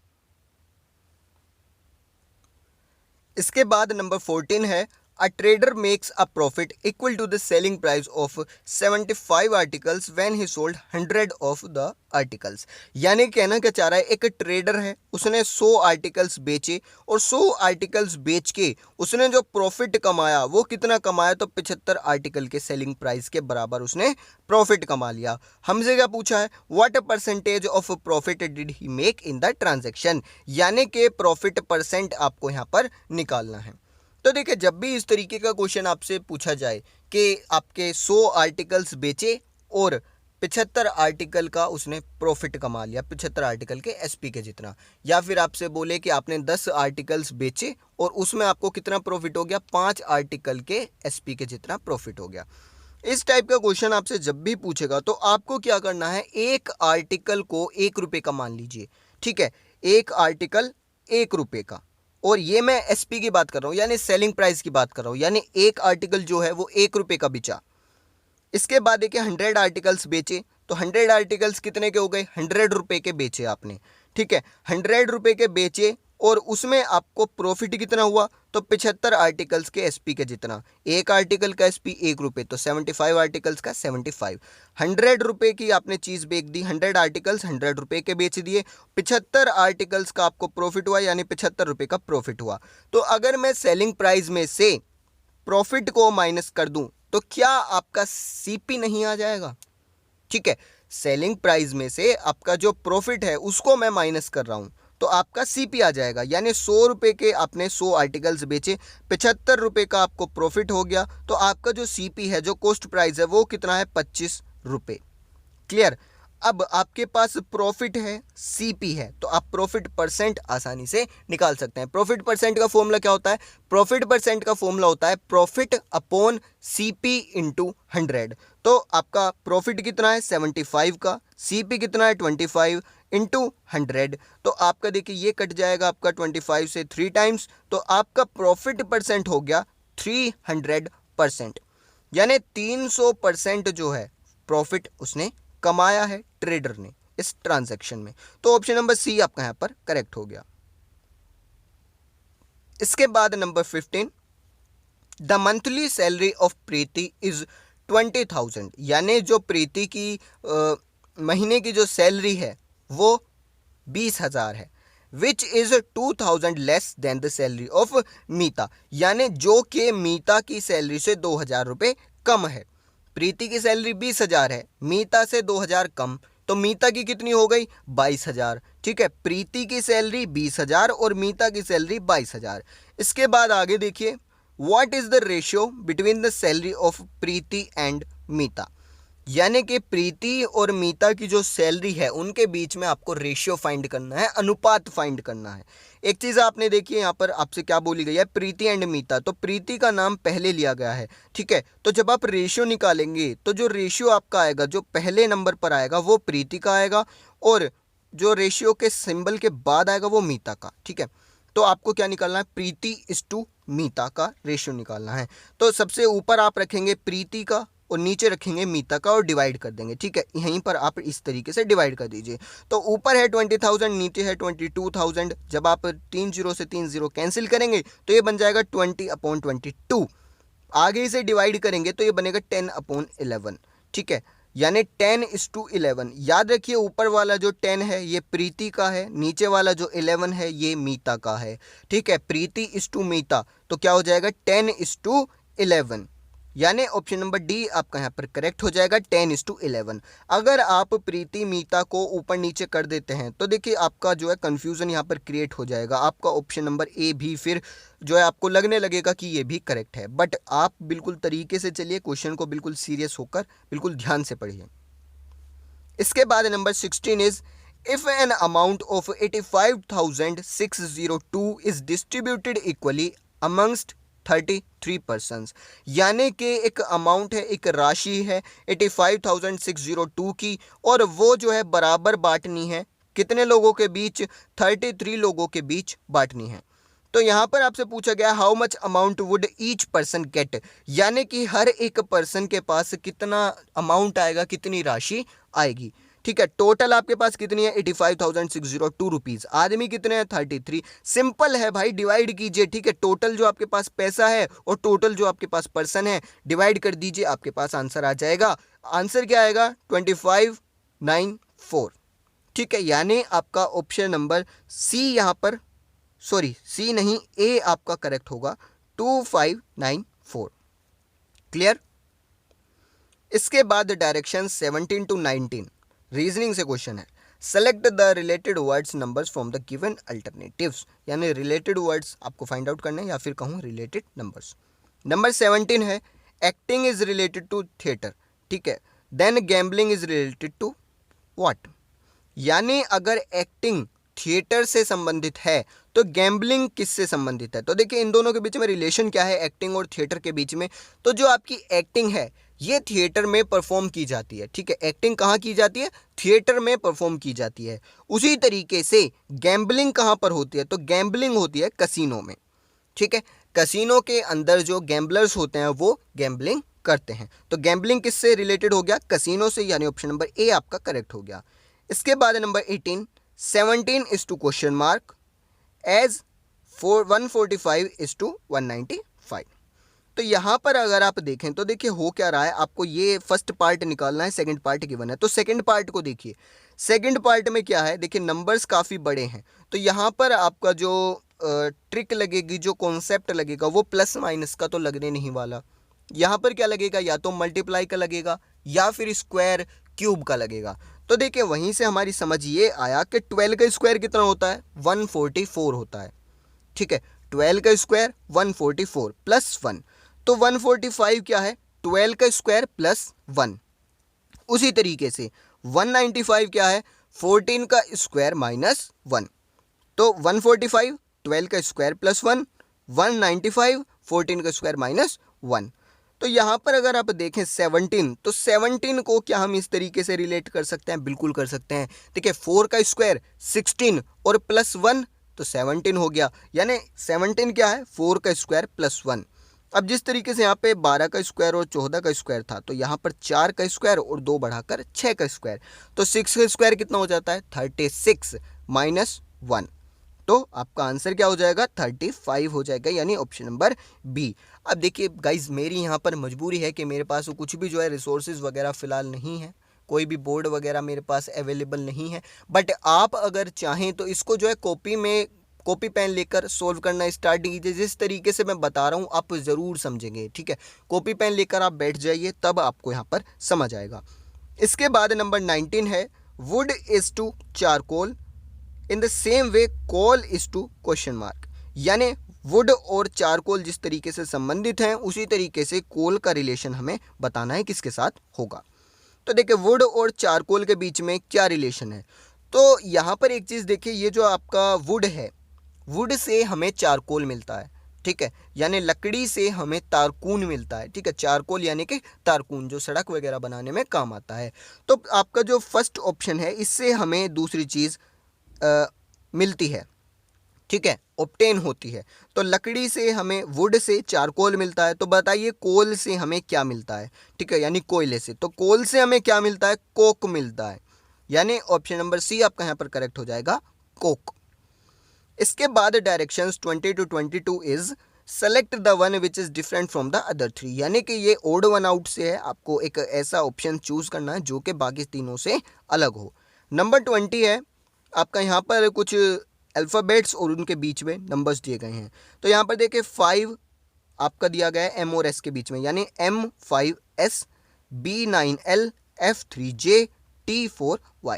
इसके बाद नंबर 14 है, a trader makes a profit equal to the selling price of 75 articles when he sold 100 of the articles, यानी कहना क्या चाह रहा है, एक ट्रेडर है, उसने 100 आर्टिकल्स बेचे और 100 आर्टिकल्स बेच के उसने जो प्रॉफिट कमाया वो कितना कमाया? तो 75 आर्टिकल के सेलिंग प्राइस के बराबर उसने प्रॉफिट कमा लिया। हमसे क्या पूछा है? What percentage of profit did he make in the transaction, यानी कि प्रॉफिट परसेंट आपको यहाँ पर निकालना है। तो देखिए जब भी इस तरीके का क्वेश्चन आपसे पूछा जाए कि आपके 100 आर्टिकल्स बेचे और 75 आर्टिकल का उसने प्रॉफिट कमा लिया, 75 आर्टिकल के एसपी के जितना, या फिर आपसे बोले कि आपने 10 आर्टिकल्स बेचे और उसमें आपको कितना प्रॉफिट हो गया? 5 आर्टिकल के एसपी के जितना प्रॉफिट हो गया। इस टाइप का क्वेश्चन आपसे जब भी पूछेगा तो आपको क्या करना है, एक आर्टिकल को 1 रुपये का मान लीजिए। ठीक है, एक आर्टिकल 1 रुपये का, और ये मैं एसपी की बात कर रहा हूँ, यानी सेलिंग प्राइस की बात कर रहा हूँ, यानी एक आर्टिकल जो है वो 1 रुपये का बिचा। इसके बाद देखिए 100 आर्टिकल्स बेचे, तो 100 आर्टिकल्स कितने के हो गए? 100 रुपये के बेचे आपने। ठीक है, 100 रुपये के बेचे और उसमें आपको प्रॉफिट कितना हुआ? तो 75 आर्टिकल्स के एसपी के जितना। एक आर्टिकल का एसपी 1 रुपये, तो 75 आर्टिकल्स का 75। 100 रुपये की आपने चीज़ बेच दी, 100 आर्टिकल्स 100 रुपये के बेच दिए, 75 आर्टिकल्स का आपको प्रॉफिट हुआ, यानी 75 रुपये का प्रॉफिट हुआ। तो अगर मैं सेलिंग प्राइस में से प्रॉफिट को माइनस कर दूं तो क्या आपका सीपी नहीं आ जाएगा? ठीक है, सेलिंग प्राइस में से आपका जो प्रॉफिट है उसको मैं माइनस कर रहा हूं, तो आपका CP आ जाएगा, यानी 100 रुपये के आपने 100 आर्टिकल्स बेचे, 75 रुपये का आपको प्रॉफिट हो गया, तो आपका जो CP है, जो कॉस्ट प्राइस है, वो कितना है, 25 रुपये। क्लियर। अब आपके पास प्रॉफिट है, CP है, तो आप प्रॉफिट परसेंट आसानी से निकाल सकते हैं। प्रॉफिट परसेंट का फॉर्मूला क्या होता है, प्रॉफिट परसेंट का फॉर्मूला होता है प्रॉफिट अपॉन CP इंटू 100। तो आपका प्रॉफिट कितना है 75 का, CP कितना है 25 इंटू 100, तो आपका देखिए ये कट जाएगा आपका 25 से 3 टाइम्स, तो आपका प्रॉफिट परसेंट हो गया 300%, यानी 300% जो है प्रॉफिट उसने कमाया है ट्रेडर ने इस ट्रांजैक्शन में। तो ऑप्शन नंबर C आपका यहां पर करेक्ट हो गया। इसके बाद number 15, the monthly salary of Preeti is 20,000, यानी जो प्रीति की महीने की जो सैलरी है वो 20,000 है, which is 2,000 less than the salary of Meeta, यानी जो कि मीता की सैलरी से 2,000 रुपये कम है। प्रीति की सैलरी 20,000 है, मीता से 2,000 कम, तो मीता की कितनी हो गई 22,000। ठीक है, प्रीति की सैलरी 20,000 और मीता की सैलरी 22,000। इसके बाद आगे देखिए, what is the ratio between the salary of Preeti and Meeta, यानी कि प्रीति और मीता की जो सैलरी है उनके बीच में आपको रेशियो फाइंड करना है, अनुपात फाइंड करना है। एक चीज़ आपने देखी है यहाँ पर आपसे क्या बोली गई है, प्रीति एंड मीता, तो प्रीति का नाम पहले लिया गया है। ठीक है, तो जब आप रेशियो निकालेंगे तो जो रेशियो आपका आएगा, जो पहले नंबर पर आएगा वो प्रीति का आएगा, और जो रेशियो के सिंबल के बाद आएगा वो मीता का। ठीक है, तो आपको क्या निकालना है, प्रीति इस टू मीता का रेशियो निकालना है। तो सबसे ऊपर आप रखेंगे प्रीति का और नीचे रखेंगे मीता का और डिवाइड कर देंगे। ठीक है, यहीं पर आप इस तरीके से डिवाइड कर दीजिए। तो ऊपर है 20,000, नीचे है 22,000। जब आप 3 0 से 3 0 कैंसिल करेंगे तो ये बन जाएगा 20/22। आगे इसे डिवाइड करेंगे तो ये बनेगा 10/11। ठीक है, यानी 10:11। याद रखिए ऊपर वाला जो 10 है ये प्रीति का है, नीचे वाला जो 11 है ये मीता का है। ठीक है, प्रीति इस टू मीता, तो क्या हो जाएगा 10:11, यानी ऑप्शन नंबर डी आपका यहाँ पर करेक्ट हो जाएगा 10:11। अगर आप प्रीति मीता को ऊपर नीचे कर देते हैं तो देखिए आपका जो है कंफ्यूजन यहाँ पर क्रिएट हो जाएगा। आपका ऑप्शन नंबर ए भी फिर जो है आपको लगने लगेगा कि ये भी करेक्ट है, बट आप बिल्कुल तरीके से चलिए, क्वेश्चन को बिल्कुल सीरियस होकर बिल्कुल ध्यान से पढ़िए। इसके बाद number 16 is, if an amount of 85,602 is distributed equally amongst 33 persons, यानी कि एक अमाउंट है, एक राशि है 85,602 की, और वो जो है बराबर बांटनी है कितने लोगों के बीच, 33 लोगों के बीच बांटनी है। तो यहाँ पर आपसे पूछा गया how much amount would each person get, यानी कि हर एक पर्सन के पास कितना अमाउंट आएगा, कितनी राशि आएगी। ठीक है, टोटल आपके पास कितनी है 85,602 रुपीज़, आदमी कितने हैं 33। सिंपल है भाई, डिवाइड कीजिए। ठीक है, टोटल जो आपके पास पैसा है और टोटल जो आपके पास पर्सन है डिवाइड कर दीजिए, आपके पास आंसर आ जाएगा। आंसर क्या आएगा 2594। ठीक है, यानी आपका ऑप्शन नंबर सी यहाँ पर, सॉरी सी नहीं ए आपका करेक्ट होगा 2594। क्लियर। इसके बाद डायरेक्शन 17 to 19 रीजनिंग से क्वेश्चन है। Select the related words numbers from the given alternatives, यानी रिलेटेड वर्ड्स आपको फाइंड आउट करने हैं या फिर कहूँ रिलेटेड नंबर्स। नंबर 17 है, acting is related to theatre. ठीक है, then gambling is related to what, यानी अगर एक्टिंग थिएटर से संबंधित है तो गैम्बलिंग किससे संबंधित है। तो देखिए इन दोनों के बीच में रिलेशन क्या है, एक्टिंग और थिएटर के बीच में। तो जो आपकी एक्टिंग है ये थिएटर में परफॉर्म की जाती है। ठीक है, एक्टिंग कहाँ की जाती है, थिएटर में परफॉर्म की जाती है। उसी तरीके से गैम्बलिंग कहाँ पर होती है, तो गैम्बलिंग होती है कसिनो में। ठीक है, कसिनो के अंदर जो गैम्बलर्स होते हैं वो गैम्बलिंग करते हैं। तो गैम्बलिंग किससे रिलेटेड हो गया, कसिनो से, यानी ऑप्शन नंबर ए आपका करेक्ट हो गया। इसके बाद number 18, 17 is to question mark as 145 is to 195। तो यहाँ पर अगर आप देखें तो देखिए हो क्या रहा है, आपको ये फर्स्ट पार्ट निकालना है, सेकंड पार्ट गिवन है। तो सेकंड पार्ट को देखिए, सेकंड पार्ट में क्या है, देखिए नंबर्स काफ़ी बड़े हैं, तो यहाँ पर आपका जो ट्रिक लगेगी, जो कॉन्सेप्ट लगेगा वो प्लस माइनस का तो लगने नहीं वाला। यहाँ पर क्या लगेगा, या तो मल्टीप्लाई का लगेगा या फिर स्क्वायर क्यूब का लगेगा। तो देखिए वहीं से हमारी समझ ये आया कि 12 का स्क्वायर कितना होता है, 144 होता है। ठीक है, 12 का स्क्वायर 144 प्लस 1, तो 145 क्या है, 12 का स्क्वायर प्लस 1। उसी तरीके से 195 क्या है, 14 का स्क्वायर माइनस 1। तो 145 12 का स्क्वायर प्लस 1, 195 14 का स्क्वायर माइनस 1। तो यहाँ पर अगर आप देखें 17, तो 17 को क्या हम इस तरीके से रिलेट कर सकते हैं, बिल्कुल कर सकते हैं। ठीक है, 4 का स्क्वायर 16 और प्लस 1 तो 17 हो गया, यानी 17 क्या है, 4 का स्क्वायर प्लस 1। अब जिस तरीके से यहाँ पे 12 का स्क्वायर और 14 का स्क्वायर था, तो यहाँ पर 4 का स्क्वायर और 2 बढ़ाकर 6 का स्क्वायर, तो 6 का स्क्वायर कितना हो जाता है, 36 माइनस 1। तो आपका आंसर क्या हो जाएगा, 35 हो जाएगा, यानी ऑप्शन नंबर बी। अब देखिए गाइज, मेरी यहाँ पर मजबूरी है कि मेरे पास कुछ भी जो है रिसोर्सेज वगैरह फ़िलहाल नहीं है, कोई भी बोर्ड वगैरह मेरे पास अवेलेबल नहीं है। बट आप अगर चाहें तो इसको जो है कॉपी पेन लेकर सॉल्व करना स्टार्ट कीजिए। जिस तरीके से मैं बता रहा हूँ आप ज़रूर समझेंगे। ठीक है, कॉपी पेन लेकर आप बैठ जाइए, तब आपको यहाँ पर समझ आएगा। इसके बाद नंबर 19 है, wood is to charcoal in the same way coal is to question mark. यानी वुड और चारकोल जिस तरीके से संबंधित हैं, उसी तरीके से कोल का रिलेशन हमें बताना है किसके साथ होगा। तो देखिए वुड और चारकोल के बीच में क्या रिलेशन है। तो यहाँ पर एक चीज़ देखिए, ये जो आपका वुड है, वुड से हमें चारकोल मिलता है। ठीक है, यानी लकड़ी से हमें तारकून मिलता है। ठीक है, चारकोल यानी कि तारकून जो सड़क वगैरह बनाने में काम आता है। तो आपका जो फर्स्ट ऑप्शन है, इससे हमें दूसरी चीज़ मिलती है। ठीक है, ऑब्टेन होती है। तो लकड़ी से हमें वुड से चारकोल मिलता है, तो बताइए कोल से हमें क्या मिलता है। ठीक है, यानी कोयले से। तो कोल से हमें क्या मिलता है, कोक मिलता है, यानी ऑप्शन नंबर सी आपका यहाँ पर करेक्ट हो जाएगा, कोक। इसके बाद directions 20 to 22 is select the one which is different from the other 3। यानी कि ये ओड वन आउट से है, आपको एक ऐसा ऑप्शन चूज करना है जो कि बाकी तीनों से अलग हो। नंबर 20 है आपका, यहाँ पर कुछ अल्फ़ाबेट्स और उनके बीच में नंबर्स दिए गए हैं। तो यहाँ पर देखिए 5 आपका दिया गया है एम और एस के बीच में, यानी M5S, B9L, F3J, T4Y।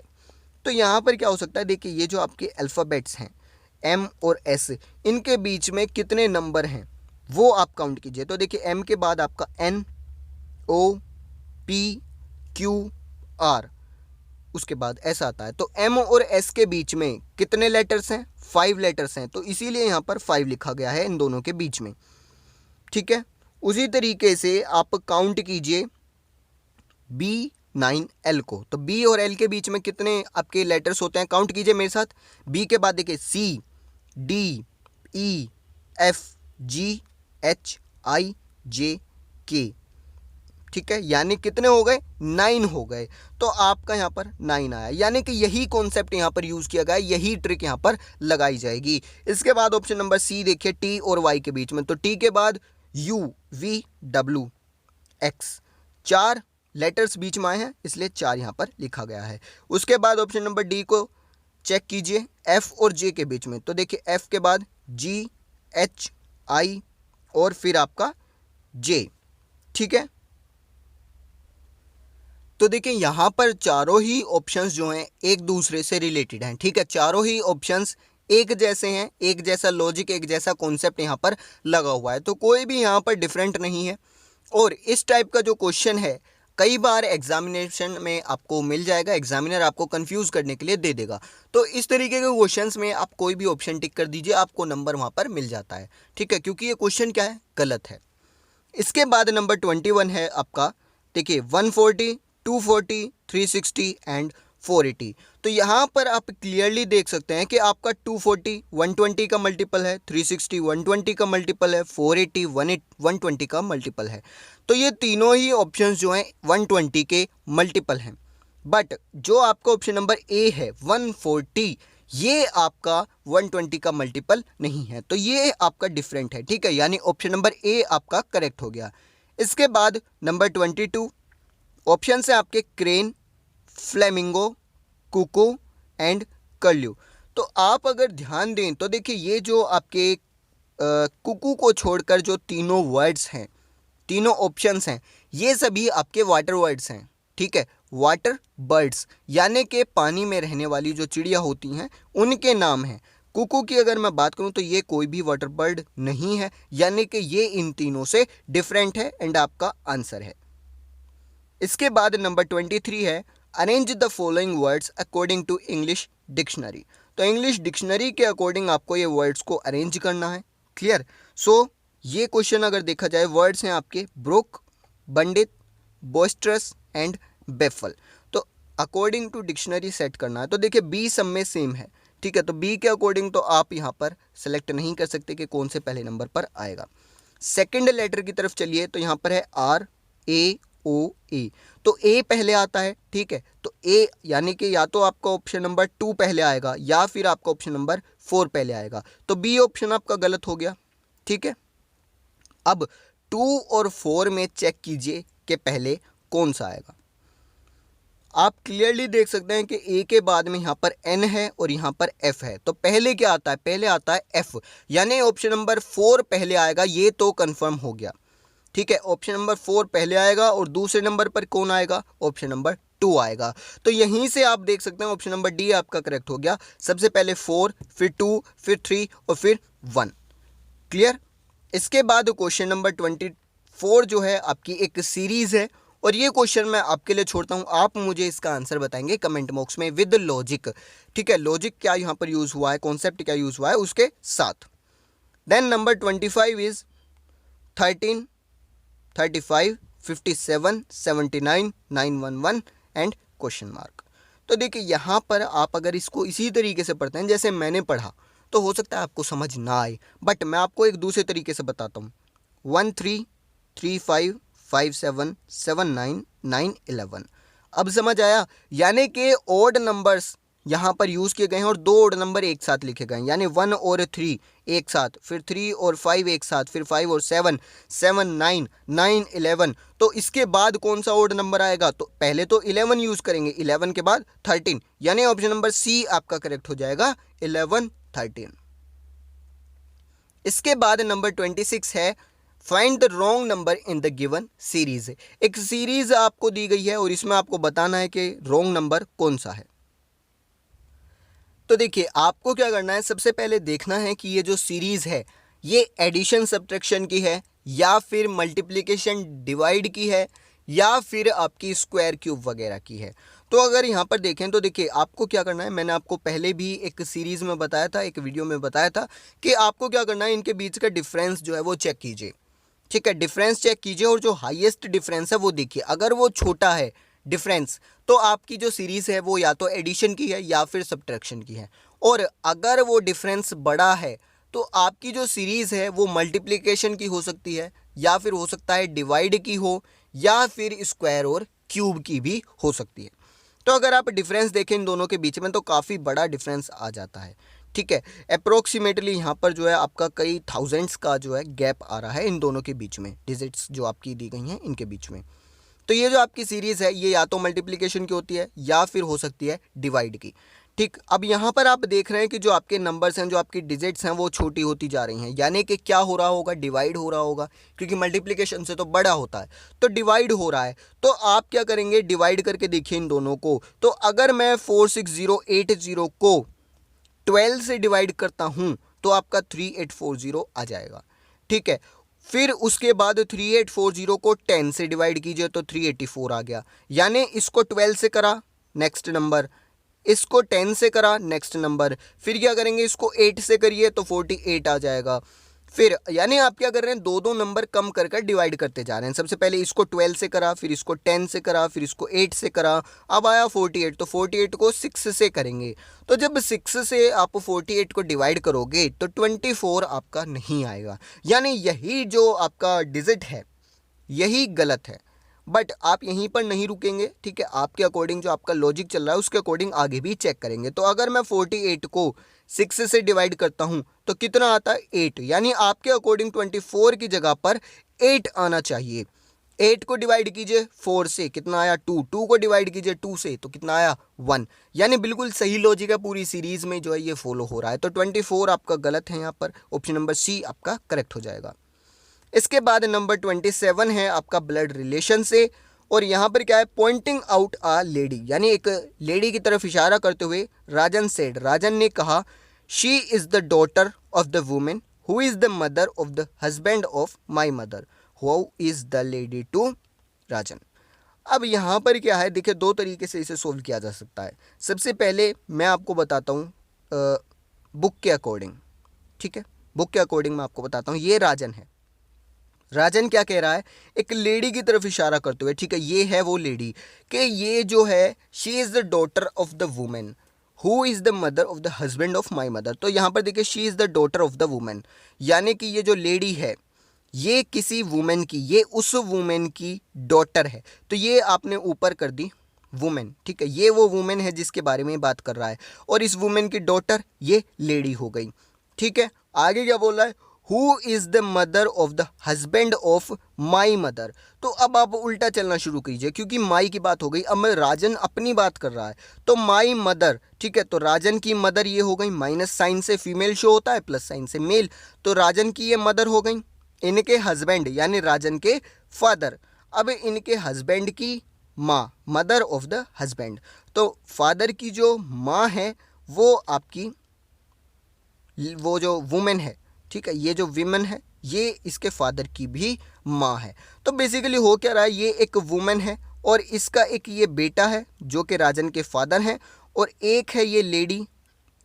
तो यहाँ पर क्या हो सकता है, देखिए ये जो आपके अल्फ़ाबेट्स हैं M और S, इनके बीच में कितने नंबर हैं वो आप काउंट कीजिए। तो देखिए M के बाद आपका N, O, P, Q, R, उसके बाद S आता है। तो M और S के बीच में कितने लेटर्स हैं, 5 लेटर्स हैं, तो इसीलिए यहाँ पर 5 लिखा गया है इन दोनों के बीच में। ठीक है, उसी तरीके से आप काउंट कीजिए B9L को। तो B और L के बीच में कितने आपके लेटर्स होते हैं, काउंट कीजिए मेरे साथ। B के बाद देखिए C, D, E, F, G, H, I, J, K। ठीक है, यानी कितने हो गए, 9 हो गए। तो आपका यहाँ पर 9 आया, यानी कि यही कॉन्सेप्ट यहाँ पर यूज़ किया गया है, यही ट्रिक यहाँ पर लगाई जाएगी। इसके बाद ऑप्शन नंबर सी देखिए, T और Y के बीच में। तो T के बाद U, V, W, X, 4 letters बीच में आए हैं, इसलिए 4 यहाँ पर लिखा गया है। उसके बाद ऑप्शन नंबर डी को चेक कीजिए, F और J के बीच में। तो देखिए F के बाद G, H, I और फिर आपका J। ठीक है, तो देखिए यहाँ पर चारों ही ऑप्शंस जो हैं एक दूसरे से रिलेटेड हैं। ठीक है, चारों ही ऑप्शंस एक जैसे हैं, एक जैसा लॉजिक, एक जैसा कॉन्सेप्ट यहाँ पर लगा हुआ है, तो कोई भी यहाँ पर डिफरेंट नहीं है। और इस टाइप का जो क्वेश्चन है कई बार एग्जामिनेशन में आपको मिल जाएगा, एग्जामिनर आपको कंफ्यूज करने के लिए दे देगा। तो इस तरीके के क्वेश्चंस में आप कोई भी ऑप्शन टिक कर दीजिए, आपको नंबर वहाँ पर मिल जाता है। ठीक है, क्योंकि ये क्वेश्चन क्या है, गलत है। इसके बाद नंबर 21 है आपका, देखिए 140, 240, 360 एंड 480। तो यहाँ पर आप क्लियरली देख सकते हैं कि आपका 240 120 का मल्टीपल है, 360 120 का मल्टीपल है, 480 120 का मल्टीपल है। तो ये तीनों ही ऑप्शंस जो हैं 120 के मल्टीपल हैं। बट जो आपका ऑप्शन नंबर ए है 140, ये आपका 120 का मल्टीपल नहीं है, तो ये आपका डिफरेंट है। ठीक है, यानी ऑप्शन नंबर ए आपका करेक्ट हो गया। इसके बाद नंबर 22 ऑप्शन है आपके क्रेन, फ्लेमिंगो, कुकू एंड कर्ल्यू। तो आप अगर ध्यान दें तो देखिए ये जो आपके कुकू को छोड़कर जो तीनों वर्ड्स हैं, तीनों ऑप्शंस हैं, ये सभी आपके वाटर वर्ड्स हैं। ठीक है, वाटर बर्ड्स, यानी कि पानी में रहने वाली जो चिड़िया होती हैं उनके नाम हैं। कुकू की अगर मैं बात करूं तो ये कोई भी वाटर बर्ड नहीं है, यानी कि ये इन तीनों से डिफरेंट है एंड आपका आंसर है। इसके बाद नंबर 23 है arrange the following words according to English dictionary. तो इंग्लिश डिक्शनरी के अकॉर्डिंग आपको ये वर्ड्स को अरेंज करना है। क्लियर? सो ये क्वेश्चन अगर देखा जाए, वर्ड्स हैं आपके ब्रुक, बंडित, बोस्ट्रस एंड बेफल। तो अकॉर्डिंग टू डिक्शनरी सेट करना है। तो देखिए बी सब में सेम है, ठीक है, तो बी के अकॉर्डिंग तो आप यहाँ पर सेलेक्ट नहीं कर सकते कि कौन से पहले नंबर पर आएगा। सेकंड लेटर की तरफ चलिए, तो यहाँ पर है आर ए ओ ए, तो ए पहले आता है, ठीक है, तो ए यानी कि या तो आपका ऑप्शन नंबर 2 पहले आएगा या फिर आपका ऑप्शन नंबर 4 पहले आएगा, तो बी ऑप्शन आपका गलत हो गया, ठीक है। अब 2 और 4 में चेक कीजिए कि पहले कौन सा आएगा। आप क्लियरली देख सकते हैं कि ए के बाद में यहाँ पर एन है और यहाँ पर एफ है, तो पहले क्या आता है? पहले आता है एफ, यानी ऑप्शन नंबर 4 पहले आएगा, ये तो कंफर्म हो गया, ठीक है। ऑप्शन नंबर 4 पहले आएगा और दूसरे नंबर पर कौन आएगा? ऑप्शन नंबर 2 आएगा। तो यहीं से आप देख सकते हैं ऑप्शन नंबर डी आपका करेक्ट हो गया। सबसे पहले 4, फिर 2, फिर 3 और फिर 1। क्लियर? इसके बाद क्वेश्चन नंबर 24 जो है आपकी एक सीरीज है और ये क्वेश्चन मैं आपके लिए छोड़ता हूँ, आप मुझे इसका आंसर बताएंगे कमेंट बॉक्स में विद लॉजिक, ठीक है। लॉजिक क्या यहाँ पर यूज हुआ है, कॉन्सेप्ट क्या यूज हुआ है उसके साथ। Then number 25 is 13, 35, 57, 79, 911 and question mark. तो देखिए यहाँ पर आप अगर इसको इसी तरीके से पढ़ते हैं जैसे मैंने पढ़ा तो हो सकता है आपको समझ ना आए, बट मैं आपको एक दूसरे तरीके से बताता हूँ। 1 3 3 5 5 7 7 9 9 11। अब समझ आया? यानी कि ओड नंबर्स यहाँ पर यूज़ किए गए हैं और 2 ओड नंबर एक साथ लिखे गए हैं, यानी 1 और 3 एक साथ, फिर 3 और 5 एक साथ, फिर 5 और 7, 7 9 9 11। तो इसके बाद कौन सा ओड नंबर आएगा? तो पहले तो 11 यूज़ करेंगे, 11 के बाद 13, यानी ऑप्शन नंबर सी आपका करेक्ट हो जाएगा, 11 13। इसके बाद नंबर 26 है find the wrong number in the given series. एक सीरीज आपको दी गई है और इसमें आपको बताना है कि रॉन्ग नंबर कौन सा है। तो देखिए आपको क्या करना है, सबसे पहले देखना है कि ये जो सीरीज है ये एडिशन सब्ट्रैक्शन की है या फिर मल्टीप्लिकेशन डिवाइड की है या फिर आपकी स्क्वायर क्यूब वगैरह की है। तो अगर यहाँ पर देखें तो देखिए आपको क्या करना है, मैंने आपको पहले भी एक सीरीज़ में बताया था, एक वीडियो में बताया था कि आपको क्या करना है, इनके बीच का डिफरेंस जो है वो चेक कीजिए, ठीक है, डिफरेंस चेक कीजिए और जो हाईएस्ट डिफरेंस है वो देखिए। अगर वो छोटा है डिफरेंस तो आपकी जो सीरीज़ है वो या तो एडिशन की है या फिर सब्ट्रैक्शन की है, और अगर वो डिफरेंस बड़ा है तो आपकी जो सीरीज़ है वो मल्टीप्लिकेशन की हो सकती है या फिर हो सकता है डिवाइड की हो या फिर स्क्वायर और क्यूब की भी हो सकती है। तो अगर आप डिफरेंस देखें इन दोनों के बीच में तो काफ़ी बड़ा डिफरेंस आ जाता है, ठीक है। अप्रोक्सीमेटली यहाँ पर जो है आपका कई थाउजेंड्स का जो है गैप आ रहा है इन दोनों के बीच में, डिजिट्स जो आपकी दी गई हैं इनके बीच में। तो ये जो आपकी सीरीज़ है ये या तो मल्टीप्लिकेशन की होती है या फिर हो सकती है डिवाइड की, ठीक। अब यहाँ पर आप देख रहे हैं कि जो आपके नंबर्स हैं, जो आपकी डिजिट्स हैं वो छोटी होती जा रही हैं, यानी कि क्या हो रहा होगा, डिवाइड हो रहा होगा, क्योंकि मल्टीप्लिकेशन से तो बड़ा होता है तो डिवाइड हो रहा है। तो आप क्या करेंगे, डिवाइड करके देखिए इन दोनों को। तो अगर मैं 46080 को 12 से डिवाइड करता हूँ तो आपका 3840 आ जाएगा, ठीक है। फिर उसके बाद 3840 को 10 से डिवाइड कीजिए तो 384 आ गया, यानी इसको 12 से करा नेक्स्ट नंबर, इसको 10 से करा नेक्स्ट नंबर, फिर क्या करेंगे इसको 8 से करिए तो 48 आ जाएगा। फिर यानी आप क्या कर रहे हैं, 2 नंबर कम कर कर डिवाइड करते जा रहे हैं। सबसे पहले इसको 12 से करा, फिर इसको 10 से करा, फिर इसको 8 से करा, अब आया 48, तो 48 को 6 से करेंगे। तो जब 6 से आप 48 को डिवाइड करोगे तो 24 आपका नहीं आएगा, यानी यही जो आपका डिजिट है यही गलत है। बट आप यहीं पर नहीं रुकेंगे, ठीक है, आपके अकॉर्डिंग जो आपका लॉजिक चल रहा है उसके अकॉर्डिंग आगे भी चेक करेंगे। तो अगर मैं 48 को 6 से डिवाइड करता हूं तो कितना आता है, 8, यानी आपके अकॉर्डिंग 24 की जगह पर 8 आना चाहिए। 8 को डिवाइड कीजिए 4 से, कितना आया 2, 2 को डिवाइड कीजिए 2 से तो कितना आया 1, यानी बिल्कुल सही लॉजिक है, पूरी सीरीज में जो है ये फॉलो हो रहा है। तो 24 आपका गलत है, यहाँ पर ऑप्शन नंबर सी आपका करेक्ट हो जाएगा। इसके बाद नंबर 27 है आपका ब्लड रिलेशन से, और यहाँ पर क्या है, पॉइंटिंग आउट अ लेडी, यानी एक लेडी की तरफ इशारा करते हुए राजन सेड, राजन ने कहा, she is the daughter of the women who is the mother of the husband of my mother, who is the lady to Rajan. अब यहाँ पर क्या है, देखिए दो तरीके से इसे सोल्व किया जा सकता है। सबसे पहले मैं आपको बताता हूँ बुक के अकॉर्डिंग, ठीक है, बुक के अकॉर्डिंग मैं आपको बताता हूँ। ये राजन है, राजन क्या कह रहा है, एक लेडी की तरफ इशारा करते हुए, ठीक है, ये है वो लेडी, कि ये जो है she is the daughter of the women who is the mother of the husband of my mother. तो यहाँ पर देखिए she is the daughter of the women, यानी कि ये जो लेडी है ये किसी वुमेन की, ये उस वुमेन की डॉटर है। तो ये आपने ऊपर कर दी वुमेन, ठीक है, ये वो वुमेन है जिसके बारे में बात कर रहा है, और इस वुमेन की डॉटर ये लेडी हो गई, ठीक है। आगे क्या बोल रहा है, who is the mother of the husband of my mother. तो अब आप उल्टा चलना शुरू कीजिए, क्योंकि माई की बात हो गई, अब मैं राजन अपनी बात कर रहा है, तो माई मदर, ठीक है, तो राजन की मदर ये हो गई, माइनस साइन से फीमेल शो होता है, प्लस साइन से मेल, तो राजन की ये मदर हो गई, इनके हस्बैंड यानी राजन के फादर, अब इनके हस्बैंड की माँ, मदर ऑफ द हस्बैंड, तो फादर की जो माँ है वो आपकी वो जो वुमेन है, ठीक है, ये जो विमेन है ये इसके फादर की भी माँ है। तो बेसिकली हो क्या रहा है, ये एक वुमेन है और इसका एक ये बेटा है जो कि राजन के फादर हैं, और एक है ये लेडी,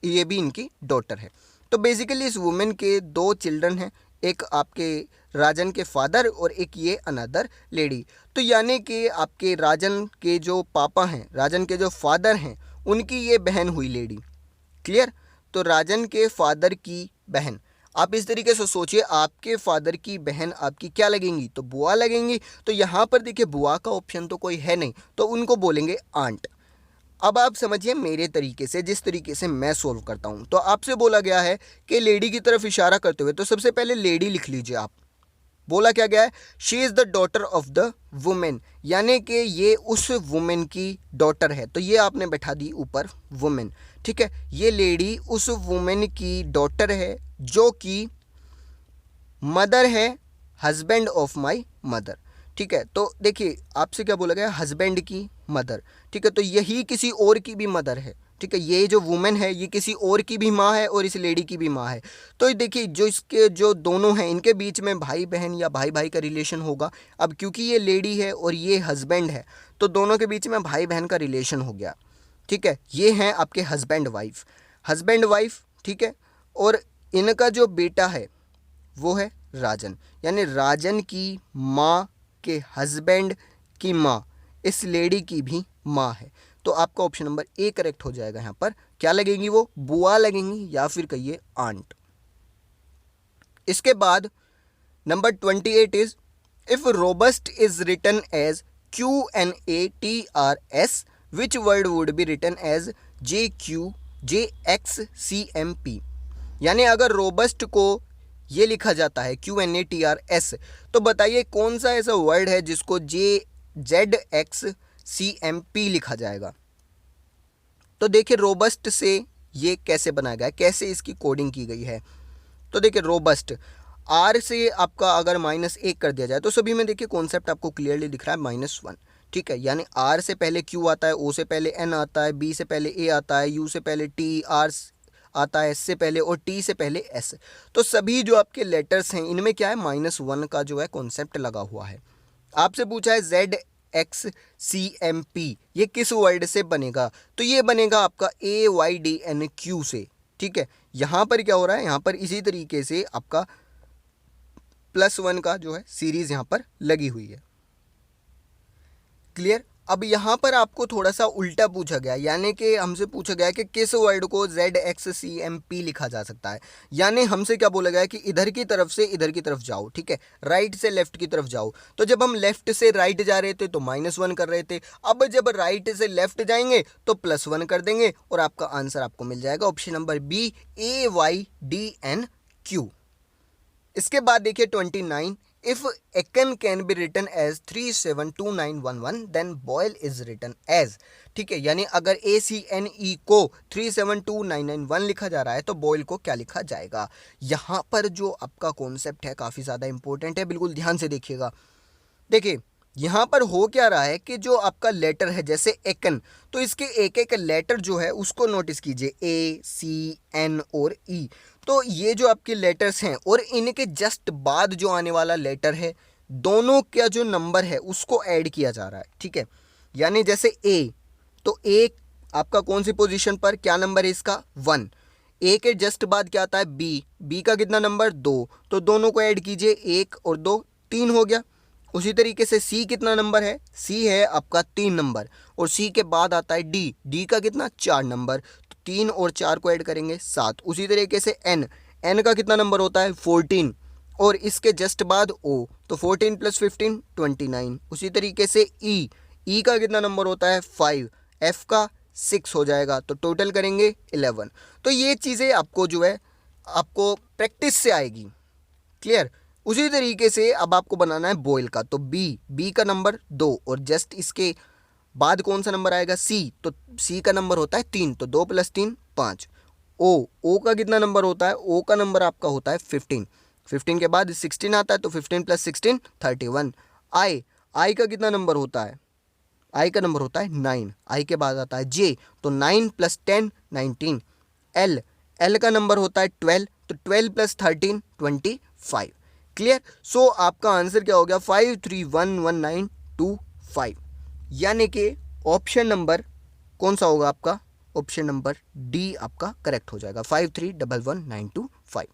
ये भी इनकी डॉटर है। तो बेसिकली इस वुमेन के दो चिल्ड्रन हैं, एक आपके राजन के फादर और एक ये अनदर लेडी। तो यानी कि आपके राजन के जो पापा हैं, राजन के जो फादर हैं, उनकी ये बहन हुई लेडी, क्लियर। तो राजन के फादर की बहन, आप इस तरीके से सोचिए, आपके फादर की बहन आपकी क्या लगेंगी, तो बुआ लगेंगी। तो यहाँ पर देखिए बुआ का ऑप्शन तो कोई है नहीं, तो उनको बोलेंगे आंट। अब आप समझिए मेरे तरीके से, जिस तरीके से मैं सोल्व करता हूँ। तो आपसे बोला गया है कि लेडी की तरफ इशारा करते हुए, तो सबसे पहले लेडी लिख लीजिए आप। बोला क्या गया है, she is the daughter of the women, यानी कि ये उस वुमेन की डॉटर है, तो ये आपने बैठा दी ऊपर वुमेन, ठीक है। ये लेडी उस वुमेन की डॉटर है जो कि मदर है हस्बैंड ऑफ माई मदर, ठीक है। तो देखिए आपसे क्या बोला गया, हस्बैंड की मदर, ठीक है, तो यही किसी और की भी मदर है, ठीक है, ये जो वुमेन है ये किसी और की भी माँ है और इस लेडी की भी माँ है। तो देखिए जो इसके जो दोनों हैं इनके बीच में भाई बहन या भाई भाई का रिलेशन होगा। अब क्योंकि ये लेडी है और ये हस्बैंड है, तो दोनों के बीच में भाई बहन का रिलेशन हो गया, ठीक है। ये हैं आपके हस्बैंड वाइफ, ठीक है, और इनका जो बेटा है वो है राजन, यानी राजन की माँ के हस्बैंड की माँ इस लेडी की भी माँ है। तो आपका ऑप्शन नंबर ए करेक्ट हो जाएगा। यहाँ पर क्या लगेंगी, वो बुआ लगेंगी या फिर कहिए आंट। इसके बाद number 28 is, if robust is written as QNATRS, which word would be written as JXCMP। यानी अगर रोबस्ट को ये लिखा जाता है QNATRS, तो बताइए कौन सा ऐसा वर्ड है जिसको ZXCMP लिखा जाएगा। तो देखिए रोबस्ट से ये कैसे बनाया गया है, कैसे इसकी कोडिंग की गई है। तो देखिए रोबस्ट, R से आपका अगर -1 कर दिया जाए तो सभी में देखिए कॉन्सेप्ट आपको क्लियरली दिख रहा है -1, ठीक है। यानी R से पहले Q आता है, O से पहले N आता है, B से पहले A आता है, U से पहले T, R आता है S से पहले, और T से पहले S। तो सभी जो आपके लेटर्स हैं इनमें क्या है, -1 का जो है कॉन्सेप्ट लगा हुआ है। आपसे पूछा है ZXCMP ये किस वर्ड से बनेगा, तो ये बनेगा आपका AYDNQ से, ठीक है। यहाँ पर क्या हो रहा है, यहाँ पर इसी तरीके से आपका +1 का जो है सीरीज यहाँ पर लगी हुई है, क्लियर। अब यहाँ पर आपको थोड़ा सा उल्टा पूछा गया, यानी कि हमसे पूछा गया कि किस वर्ड को ZXCMP लिखा जा सकता है। यानी हमसे क्या बोला गया है कि इधर की तरफ से इधर की तरफ जाओ, ठीक है, राइट से लेफ्ट की तरफ जाओ। तो जब हम लेफ्ट से राइट जा रहे थे तो -1 कर रहे थे, अब जब राइट से लेफ्ट जाएंगे तो +1 कर देंगे, और आपका आंसर आपको मिल जाएगा ऑप्शन नंबर बी, AYDNQ। इसके बाद देखिए 29, if Akan can be written as 372911 then boil is written as, ठीक है। यानी अगर ACNE को 372991 लिखा जा रहा है तो बॉयल को क्या लिखा जाएगा। यहाँ पर जो आपका कॉन्सेप्ट है काफ़ी ज़्यादा इंपॉर्टेंट है, बिल्कुल ध्यान से देखिएगा। देखिए यहाँ पर हो क्या रहा है कि जो आपका लेटर है जैसे एकन, तो इसके एक एक लेटर जो है उसको नोटिस कीजिए, ए सी एन और ई। तो ये जो आपके लेटर्स हैं और इनके जस्ट बाद जो आने वाला लेटर है, दोनों का जो नंबर है उसको ऐड किया जा रहा है, ठीक है। यानी जैसे ए, तो ए आपका कौन सी पोजीशन पर, क्या नंबर है इसका 1। ए के जस्ट बाद क्या आता है बी, बी का कितना नंबर 2, तो दोनों को ऐड कीजिए, 1 और 2 3 हो गया। उसी तरीके से सी कितना नंबर है, सी है आपका 3 नंबर, और सी के बाद आता है डी, डी का कितना 4 नंबर, तो 3 और 4 को ऐड करेंगे 7। उसी तरीके से एन, एन का कितना नंबर होता है 14, और इसके जस्ट बाद ओ, तो 14 + 15 29। उसी तरीके से ई, ई का कितना नंबर होता है 5, एफ का 6 हो जाएगा, तो टोटल करेंगे 11। तो ये चीज़ें आपको जो है आपको प्रैक्टिस से आएगी, क्लियर। उसी तरीके से अब आपको बनाना है बॉयल का, तो बी, बी का नंबर 2 और जस्ट इसके बाद कौन सा नंबर आएगा सी, तो सी का नंबर होता है 3, तो 2 + 3 5। ओ, ओ का कितना नंबर होता है, ओ का नंबर आपका होता है 15, 15 के बाद 16 आता है, तो 15 + 16 31। आई, आई का कितना नंबर होता है, आई का नंबर होता है 9, आई के बाद आता है जे, तो 9 + 10 19। एल, एल का नंबर होता है 12, तो 12 + 13 25। क्लियर। सो आपका आंसर क्या हो गया 531192 यानी कि ऑप्शन नंबर कौन सा होगा आपका, ऑप्शन नंबर डी आपका करेक्ट हो जाएगा, 531192।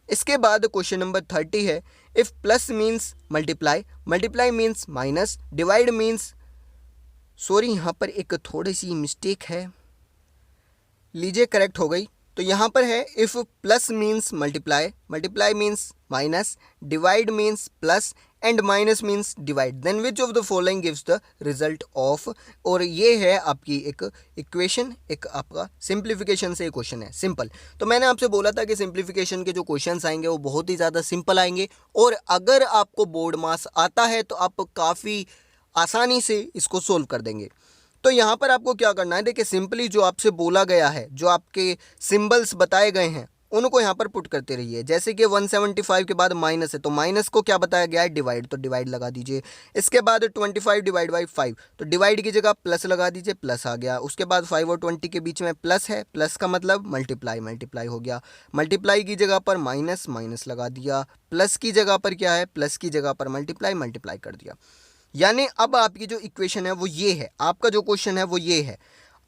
इसके बाद क्वेश्चन नंबर 30 है, if plus means multiply, multiply means minus, divide means, sorry यहाँ पर एक थोड़ी सी मिस्टेक है, लीजिए करेक्ट हो गई। तो यहाँ पर है if plus means multiply, multiply means minus, divide means plus and minus means divide, then which of the following gives the result of. और ये है आपकी एक इक्वेशन, एक आपका सिंप्लीफिकेशन से क्वेश्चन है, सिंपल। तो मैंने आपसे बोला था कि सिंप्लीफिकेशन के जो क्वेश्चंस आएंगे वो बहुत ही ज़्यादा सिंपल आएंगे, और अगर आपको बोर्ड मास आता है तो आप काफ़ी आसानी से इसको सोल्व कर देंगे। तो यहाँ पर आपको क्या करना है, देखिए सिंपली जो आपसे बोला गया है, जो आपके सिंबल्स बताए गए हैं उनको यहाँ पर पुट करते रहिए। जैसे कि 175 के बाद माइनस है, तो माइनस को क्या बताया गया है डिवाइड, तो डिवाइड लगा दीजिए। इसके बाद 25 डिवाइड बाई 5, तो डिवाइड की जगह प्लस लगा दीजिए, प्लस आ गया। उसके बाद 5 और 20 के बीच में प्लस है, प्लस का मतलब मल्टीप्लाई, मल्टीप्लाई हो गया। मल्टीप्लाई की जगह पर माइनस, माइनस लगा दिया। प्लस की जगह पर क्या है, प्लस की जगह पर मल्टीप्लाई, मल्टीप्लाई कर दिया। यानी अब आपकी जो इक्वेशन है वो ये है, आपका जो क्वेश्चन है वो ये है।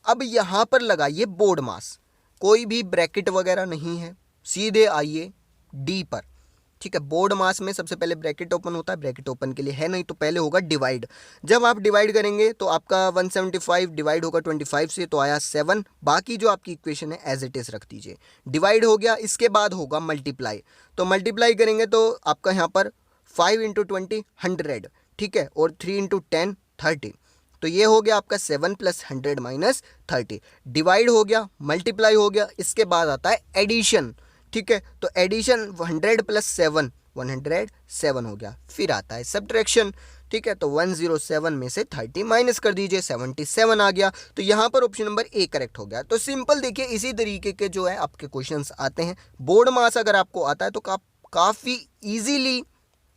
अब यहाँ पर लगाइए बोर्ड मास, कोई भी ब्रैकेट वगैरह नहीं है, सीधे आइए डी पर, ठीक है। बोर्ड मास में सबसे पहले ब्रैकेट ओपन होता है, ब्रैकेट ओपन के लिए है नहीं, तो पहले होगा डिवाइड। जब आप डिवाइड करेंगे तो आपका 175 डिवाइड होगा 25 से, तो आया 7। बाकी जो आपकी इक्वेशन है एज इट इज रख दीजिए, डिवाइड हो गया। इसके बाद होगा मल्टीप्लाई, तो मल्टीप्लाई करेंगे तो आपका यहाँ पर 5 × 20 100, ठीक है, और 3 × 10 30, तो ये हो गया आपका 7 + 100 - 30। डिवाइड हो गया, मल्टीप्लाई हो गया, इसके बाद आता है एडिशन, ठीक है। तो एडिशन 100 + 7 107 हो गया। फिर आता है सब्ट्रैक्शन, ठीक है। तो 107 में से 30 माइनस कर दीजिए, 77 आ गया। तो यहाँ पर ऑप्शन नंबर ए करेक्ट हो गया। तो सिंपल देखिए, इसी तरीके के जो है आपके क्वेश्चंस आते हैं। बोर्ड मास अगर आपको आता है तो काफ़ी ईजीली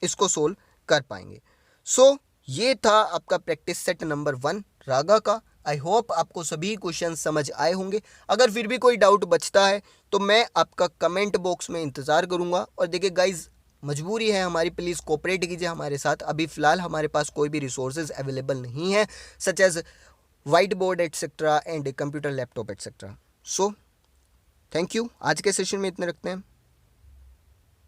इसको सोल्व कर पाएंगे। सो ये था आपका प्रैक्टिस सेट नंबर 1 रागा का। आई होप आपको सभी क्वेश्चन समझ आए होंगे। अगर फिर भी कोई डाउट बचता है तो मैं आपका कमेंट बॉक्स में इंतज़ार करूंगा। और देखिए गाइज, मजबूरी है हमारी, प्लीज़ कोऑपरेट कीजिए हमारे साथ। अभी फ़िलहाल हमारे पास कोई भी रिसोर्सेज अवेलेबल नहीं है, such as white board etcetera and computer laptop etcetera. So thank you. आज के सेशन में इतने रखते हैं।